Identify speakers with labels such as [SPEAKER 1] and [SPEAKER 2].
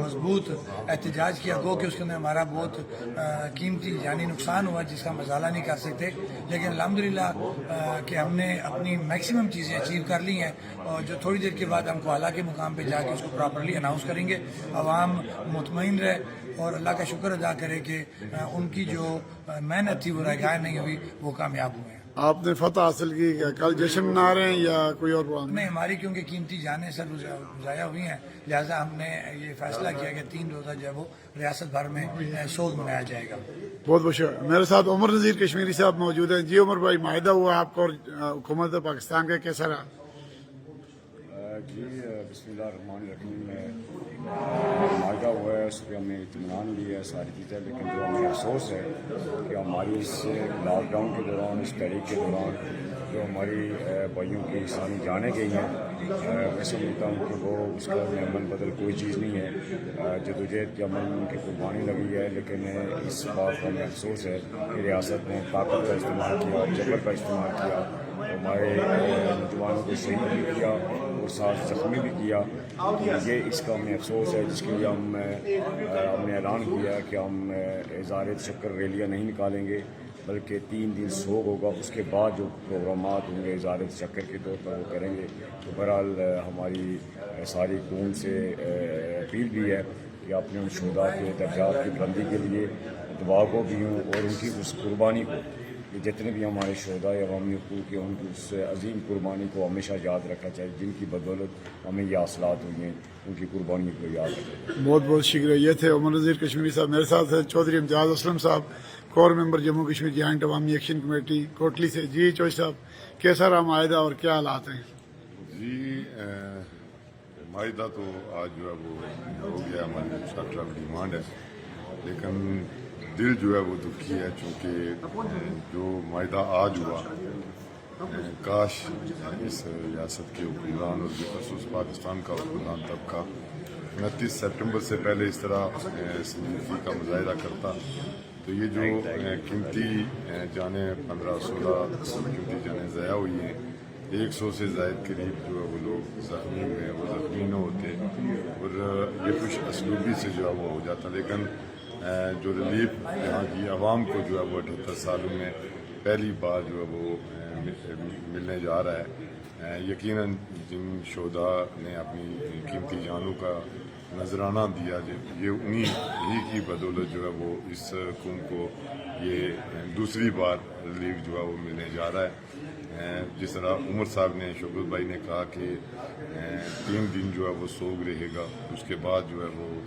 [SPEAKER 1] मजबूत एहतजाज किया, गो कि उसके अंदर हमारा बहुत कीमती जानी नुकसान हुआ जिसका हम मजाला नहीं कर सकते, लेकिन अल्हम्दुलिल्लाह कि हमने अपनी मैक्सिमम चीज़ें अचीव कर ली हैं और जो थोड़ी देर के बाद हमको आला के मुकाम पे जाके उसको प्रॉपरली अनाउंस करेंगे। आवाम मुतमईन रहे और अल्लाह का शुक्र अदा करे कि उनकी जो मेहनत थी वो रगार नहीं हुई, वो कामयाब हुए हैं।
[SPEAKER 2] आपने फतह हासिल की, क्या कल जश्न मना रहे हैं या कोई और प्रोग्राम?
[SPEAKER 1] नहीं, हमारी क्योंकि कीमती जानें सर ज़ाया हुई हैं, लिहाजा हमने ये फैसला किया कि 3 रोज़ा जो है वो रियासत भर में सोग मनाया जाएगा।
[SPEAKER 2] बहुत बहुत शुक्रिया। मेरे साथ उमर नज़ीर कश्मीरी साहब मौजूद हैं। जी उमर भाई, माहिदा हुआ आपको और हुकूमत पाकिस्तान का, कैसा रहा?
[SPEAKER 3] जी बिस्मिल्लाहिर्रहमानिर्रहीम में माहिदा हुआ है, उस पर हमने इत्मीनान लिया है सारी चीज़ें, लेकिन जो हमें अफसोस है कि हमारी इस लॉकडाउन के दौरान, इस तहरीक के दौरान जो हमारी भाइयों की इंसानी जानें गई हैं, मैं समझता हूँ कि वो उसका अमल बदल कोई चीज़ नहीं है। जदोजहद के अमल में उनकी कुर्बानी लगी है, लेकिन इस बात का हमें अफसोस है कि रियासत ने ताकत का इस्तेमाल किया, जबर का इस्तेमाल किया, हमारे नौजवानों को शहीद भी किया और साथ जख्मी भी किया। ये इसका हमें अफसोस है, जिसके लिए हमने ऐलान किया कि हम इज़हार तशक्कुर रैलियाँ नहीं निकालेंगे, बल्कि 3 दिन सोग होगा, उसके बाद जो प्रोग्रामात होंगे इज़हार तशक्कुर के तौर पर वो करेंगे। तो बहरहाल हमारी सारी कौम से अपील भी है कि आपने उन शुहदा के दर्जात की बुलंदी के लिए दुआ को भी हों और उनकी उस कुर्बानी को, कि जितने भी हमारे शुहदा अवामी हकूक़ के, उनकी उस अजीम कुर्बानी को हमेशा याद रखना चाहिए, जिनकी बदौलत हमें ये हासिलात हुई हैं, उनकी कुर्बानी को याद रखें।
[SPEAKER 2] बहुत बहुत शुक्रिया। ये थे उमर नज़ीर कश्मीरी साहब। मेरे साथ है चौधरी इम्तियाज़ असलम साहब, core member Jammu Kashmir joint Awami action committee Kotli से। जी चौधरी साहब, कैसा रहा माहिदा और क्या हालात हैं?
[SPEAKER 4] जी माहिदा तो आज जो है वो हो गया, हमारी शॉर्ट टर्म डिमांड है, लेकिन दिल जो है वो दुखी है, चूँकि जो माहिदा आज हुआ, काश इस रियासत के हुक्मरान और बिखसूस पाकिस्तान का हुक्मरान तबका 29 सितंबर से पहले इस तरह संजीदगी का मुजाहिदा करता, तो ये जो कीमती जाने 15-16 कीमती जाने ज़ाया हुई हैं, 100 से ज़ायद करीब जो है वो लोग ज़ख्मी हुए हैं, वो ज़ख्मी न होते और ये कुछ असलूबी से जो है वो हो जाता। लेकिन जो रिलीफ यहाँ की आवाम को जो है वो 78 सालों में पहली बार जो है वो मिलने जा रहा है, यकीनन जिन शोधा ने अपनी कीमती जानों का नजराना दिया, ये उन्हीं ही की बदौलत जो है वो इस कौम को ये दूसरी बार रिलीफ जो है वो मिलने जा रहा है। जिस तरह उमर साहब ने, शोकत भाई ने कहा कि 3 दिन जो है वो सोग रहेगा, उसके बाद जो है वो